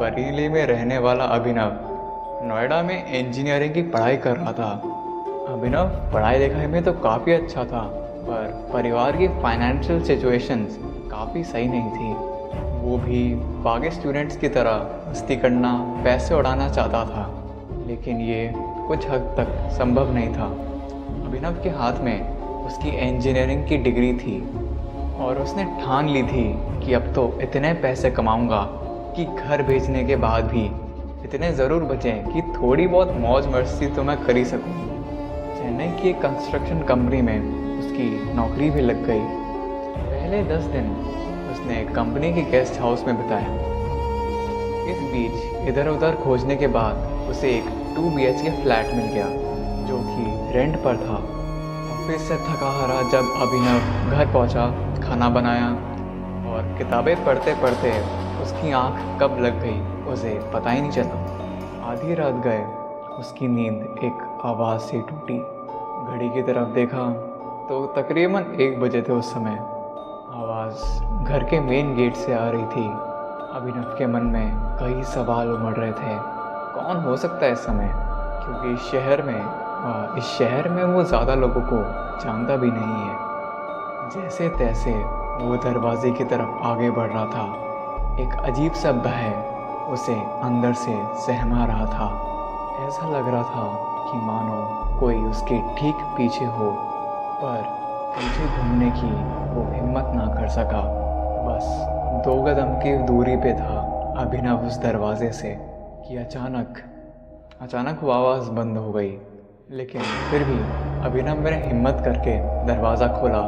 बरेली में रहने वाला अभिनव नोएडा में इंजीनियरिंग की पढ़ाई कर रहा था। अभिनव पढ़ाई लिखाई में तो काफ़ी अच्छा था, पर परिवार की फाइनेंशियल सिचुएशंस काफ़ी सही नहीं थी। वो भी बाकी स्टूडेंट्स की तरह मस्ती करना, पैसे उड़ाना चाहता था, लेकिन ये कुछ हद तक संभव नहीं था। अभिनव के हाथ में उसकी इंजीनियरिंग की डिग्री थी और उसने ठान ली थी कि अब तो इतने पैसे कमाऊंगा कि घर भेजने के बाद भी इतने ज़रूर बचें कि थोड़ी बहुत मौज मस्ती तो मैं कर ही सकूं। चेन्नई की एक कंस्ट्रक्शन कंपनी में उसकी नौकरी भी लग गई। पहले 10 दिन उसने कंपनी के गेस्ट हाउस में बिताया। इस बीच इधर उधर खोजने के बाद उसे एक 2 BHK फ्लैट मिल गया, जो कि रेंट पर था। ऑफिस से थका हारा जब अभिनव घर पहुंचा, खाना बनाया और किताबें पढ़ते पढ़ते उसकी आंख कब लग गई उसे पता ही नहीं चला। आधी रात गए उसकी नींद एक आवाज़ से टूटी। घड़ी की तरफ देखा तो तकरीबन 1 बजे थे उस समय। आवाज़ घर के मेन गेट से आ रही थी। अभिनव के मन में कई सवाल उमड़ रहे थे। कौन हो सकता है इस समय, क्योंकि इस शहर में वो ज़्यादा लोगों को जानता भी नहीं है। जैसे तैसे वो दरवाजे की तरफ आगे बढ़ रहा था। एक अजीब सा भय उसे अंदर से सहमा रहा था। ऐसा लग रहा था कि मानो कोई उसके ठीक पीछे हो, पर पीछे घूमने की वो हिम्मत ना कर सका। बस 2 कदम की दूरी पे था अभिनव उस दरवाजे से कि अचानक वो आवाज़ बंद हो गई। लेकिन फिर भी अभिनव ने हिम्मत करके दरवाज़ा खोला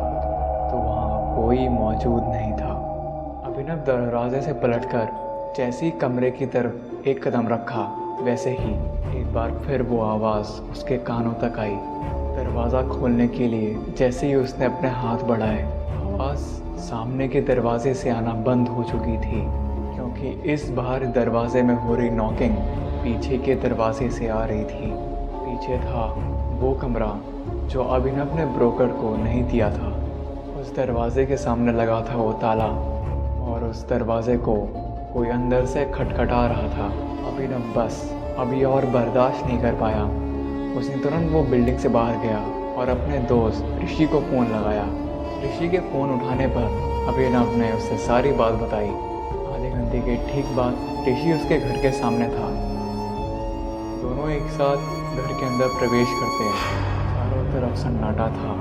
तो वहाँ कोई मौजूद नहीं था। अभिनव दरवाजे से पलटकर जैसे ही कमरे की तरफ एक कदम रखा, वैसे ही एक बार फिर वो आवाज़ उसके कानों तक आई। दरवाज़ा खोलने के लिए जैसे ही उसने अपने हाथ बढ़ाए, आवाज़ सामने के दरवाजे से आना बंद हो चुकी थी, क्योंकि इस बार दरवाजे में हो रही नॉकिंग पीछे के दरवाजे से आ रही थी। पीछे था वो कमरा जो अभिनव ने ब्रोकर को नहीं दिया था। उस दरवाजे के सामने लगा था वो ताला और उस दरवाजे को कोई अंदर से खटखटा रहा था। अभिनव बस अभी और बर्दाश्त नहीं कर पाया। उसने तुरंत वो बिल्डिंग से बाहर गया और अपने दोस्त ऋषि को फ़ोन लगाया। ऋषि के फ़ोन उठाने पर अभिनव ने उससे सारी बात बताई। आधे घंटे के ठीक बाद ऋषि उसके घर के सामने था। दोनों एक साथ घर के अंदर प्रवेश करते हैं। चारों तरफ सन्नाटा था,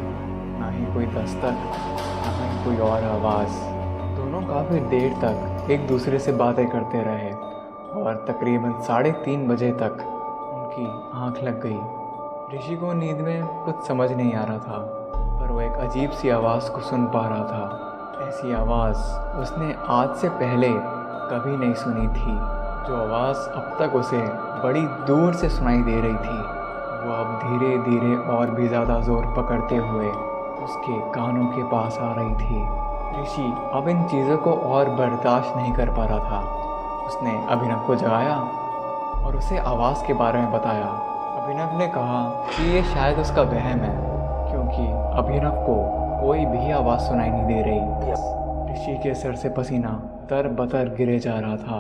ना ही कोई दस्तक, ना ही कोई और आवाज़। दोनों काफ़ी देर तक एक दूसरे से बातें करते रहे और तकरीबन 3:30 बजे तक उनकी आंख लग गई। ऋषि को नींद में कुछ समझ नहीं आ रहा था, पर वो एक अजीब सी आवाज़ को सुन पा रहा था। ऐसी आवाज़ उसने आज से पहले कभी नहीं सुनी थी। जो आवाज़ अब तक उसे बड़ी दूर से सुनाई दे रही थी, वो अब धीरे धीरे और भी ज़्यादा ज़ोर पकड़ते हुए उसके कानों के पास आ रही थी। ऋषि अब इन चीज़ों को और बर्दाश्त नहीं कर पा रहा था। उसने अभिनव को जगाया और उसे आवाज़ के बारे में बताया। अभिनव ने कहा कि ये शायद उसका वहम है, क्योंकि अभिनव को कोई भी आवाज़ सुनाई नहीं दे रही। ऋषि के सर से पसीना तर-बतर गिरे जा रहा था,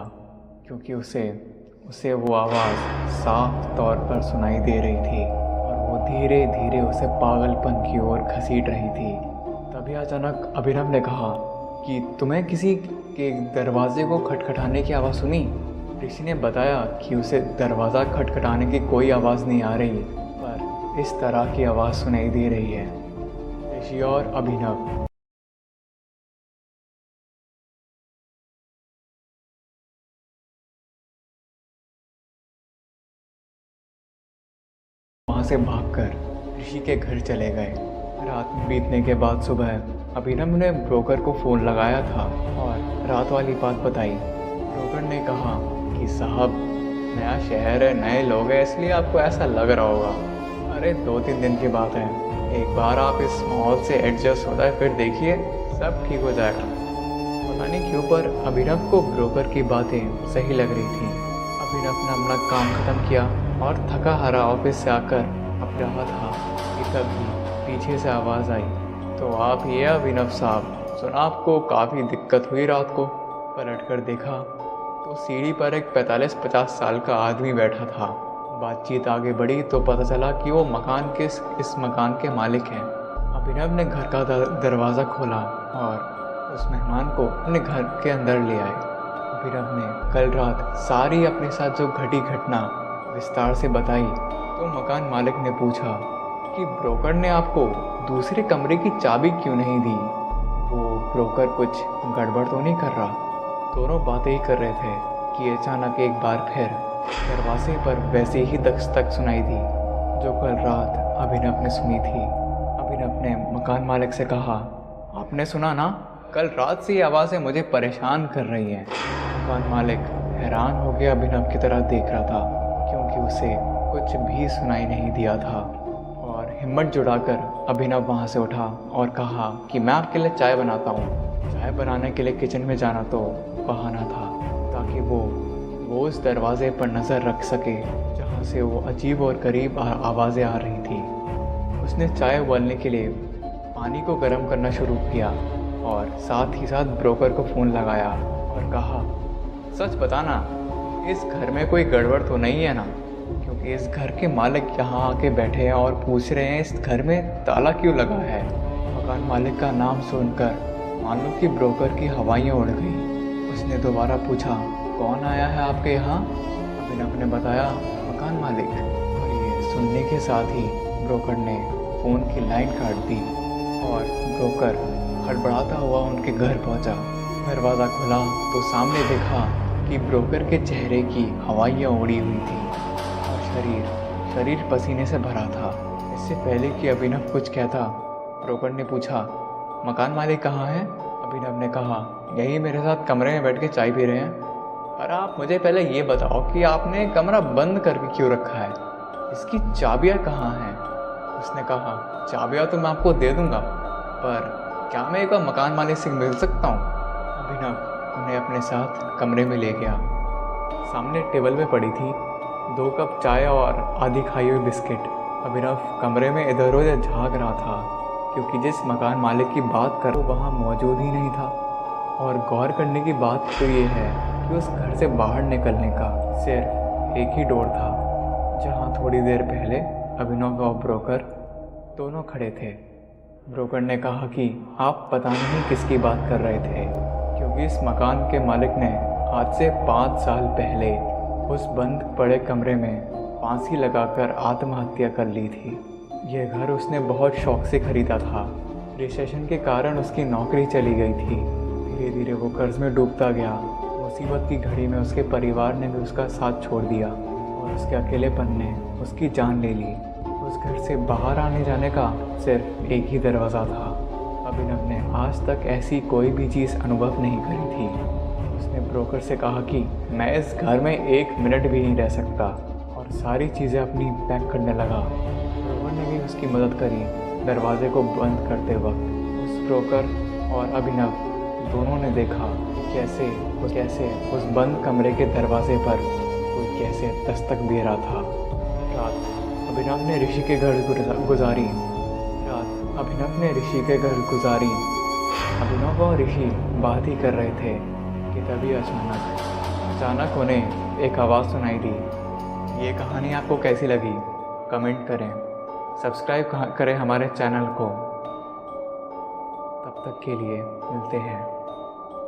क्योंकि उसे वो आवाज़ साफ तौर पर सुनाई दे रही थी और वो धीरे धीरे उसे पागलपन की ओर घसीट रही थी। तभी अचानक अभिनव ने कहा कि तुम्हें किसी के दरवाजे को खटखटाने की आवाज़ सुनी? ऋषि ने बताया कि उसे दरवाज़ा खटखटाने की कोई आवाज़ नहीं आ रही, पर इस तरह की आवाज़ सुनाई दे रही है। ऋषि और अभिनव वहाँ से भागकर ऋषि के घर चले गए। रात बीतने के बाद सुबह अभिनव ने ब्रोकर को फ़ोन लगाया था और रात वाली बात बताई। ब्रोकर ने कहा कि साहब, नया शहर है, नए लोग हैं, इसलिए आपको ऐसा लग रहा होगा। अरे 2-3 दिन की बात है, एक बार आप इस माहौल से एडजस्ट हो जाए, फिर देखिए सब ठीक हो जाएगा। पता नहीं क्यों, पर अभिनव को ब्रोकर की बातें सही लग रही थी। अभिनव ने अपना काम ख़त्म किया और थका हारा ऑफिस से आकर अब रहा था कि तभी पीछे से आवाज़ आई, तो आप ये अभिनव साहब, सुना आपको काफ़ी दिक्कत हुई रात को? पलट कर देखा तो सीढ़ी पर एक 45-50 साल का आदमी बैठा था। बातचीत आगे बढ़ी तो पता चला कि वो इस मकान के मालिक हैं। अभिनव ने घर का दरवाज़ा खोला और उस मेहमान को अपने घर के अंदर ले आए। अभिनव ने कल रात सारी अपने साथ जो घटी घटना विस्तार से बताई तो मकान मालिक ने पूछा कि ब्रोकर ने आपको दूसरे कमरे की चाबी क्यों नहीं दी। वो ब्रोकर कुछ गड़बड़ तो नहीं कर रहा। दोनों बातें ही कर रहे थे कि अचानक एक बार फिर दरवाजे पर वैसे ही दस्तक सुनाई दी जो कल रात अभिनव ने सुनी थी। अभिनव ने मकान मालिक से कहा, आपने सुना ना, कल रात से ये आवाज़ें मुझे परेशान कर रही हैं। मकान मालिक हैरान हो गया अभिनव की तरह देख रहा था क्योंकि उसे कुछ भी सुनाई नहीं दिया था। और हिम्मत जुटाकर अभिनव वहाँ से उठा और कहा कि मैं आपके लिए चाय बनाता हूँ। चाय बनाने के लिए किचन में जाना तो बहाना था ताकि वो उस दरवाजे पर नज़र रख सके जहाँ से वो अजीब और करीब आवाज़ें आ रही थी। उसने चाय उबालने के लिए पानी को गर्म करना शुरू किया और साथ ही साथ ब्रोकर को फ़ोन लगाया और कहा, सच बताना, इस घर में कोई गड़बड़ तो नहीं है ना? क्योंकि इस घर के मालिक यहाँ आके बैठे हैं और पूछ रहे हैं इस घर में ताला क्यों लगा है। मकान मालिक का नाम सुनकर मानो कि ब्रोकर की हवाइयाँ उड़ गई। उसने दोबारा पूछा, कौन आया है आपके यहाँ? अभिनव ने बताया, मकान मालिक। और ये सुनने के साथ ही ब्रोकर ने फ़ोन की लाइन काट दी और ब्रोकर हड़बड़ाता हुआ उनके घर पहुँचा। दरवाज़ा खुला तो सामने देखा कि ब्रोकर के चेहरे की हवाइयाँ उड़ी हुई थी और शरीर पसीने से भरा था। इससे पहले कि अभिनव कुछ कहता, ब्रोकर ने पूछा, मकान मालिक कहाँ है? अभिनव ने कहा, यही मेरे साथ कमरे में बैठ के चाय पी रहे हैं। और आप मुझे पहले ये बताओ कि आपने कमरा बंद करके क्यों रखा है? इसकी चाबियाँ कहाँ हैं? उसने कहा, चाबियाँ तो मैं आपको दे दूँगा, पर क्या मैं एक बार मकान मालिक से मिल सकता हूँ? अभिनव उन्हें अपने साथ कमरे में ले गया। सामने टेबल पे पड़ी थी 2 कप चाय और आधी खाई हुई बिस्किट। अभिनव कमरे में इधर उधर झाँक रहा था क्योंकि जिस मकान मालिक की बात कर वहाँ मौजूद ही नहीं था। और गौर करने की बात तो ये है कि उस घर से बाहर निकलने का सिर्फ एक ही डोर था जहाँ थोड़ी देर पहले अभिनव और ब्रोकर दोनों खड़े थे। ब्रोकर ने कहा कि आप पता नहीं किसकी बात कर रहे थे क्योंकि इस मकान के मालिक ने आज से 5 साल पहले उस बंद पड़े कमरे में फांसी लगाकर आत्महत्या कर ली थी। यह घर उसने बहुत शौक से खरीदा था। रिसेशन के कारण उसकी नौकरी चली गई थी। धीरे धीरे वो कर्ज में डूबता गया। मुसीबत की घड़ी में उसके परिवार ने भी उसका साथ छोड़ दिया और उसके अकेलेपन ने उसकी जान ले ली। उस घर से बाहर आने जाने का सिर्फ एक ही दरवाज़ा था। अभिनव ने आज तक ऐसी कोई भी चीज़ अनुभव नहीं करी थी। उसने ब्रोकर से कहा कि मैं इस घर में 1 मिनट भी नहीं रह सकता और सारी चीज़ें अपनी पैक करने लगा। ब्रोकर ने भी उसकी मदद करी दरवाजे को बंद करते वक्त। उस ब्रोकर और अभिनव दोनों ने देखा कि कैसे उस बंद कमरे के दरवाजे पर कोई कैसे दस्तक दे रहा था। रात अभिनव ने ऋषि के घर गुजारी। अभिनव और ऋषि बात ही कर रहे थे कि तभी अचानक उन्हें एक आवाज़ सुनाई दी। ये कहानी आपको कैसी लगी? कमेंट करें, सब्सक्राइब करें हमारे चैनल को। तब तक के लिए मिलते हैं।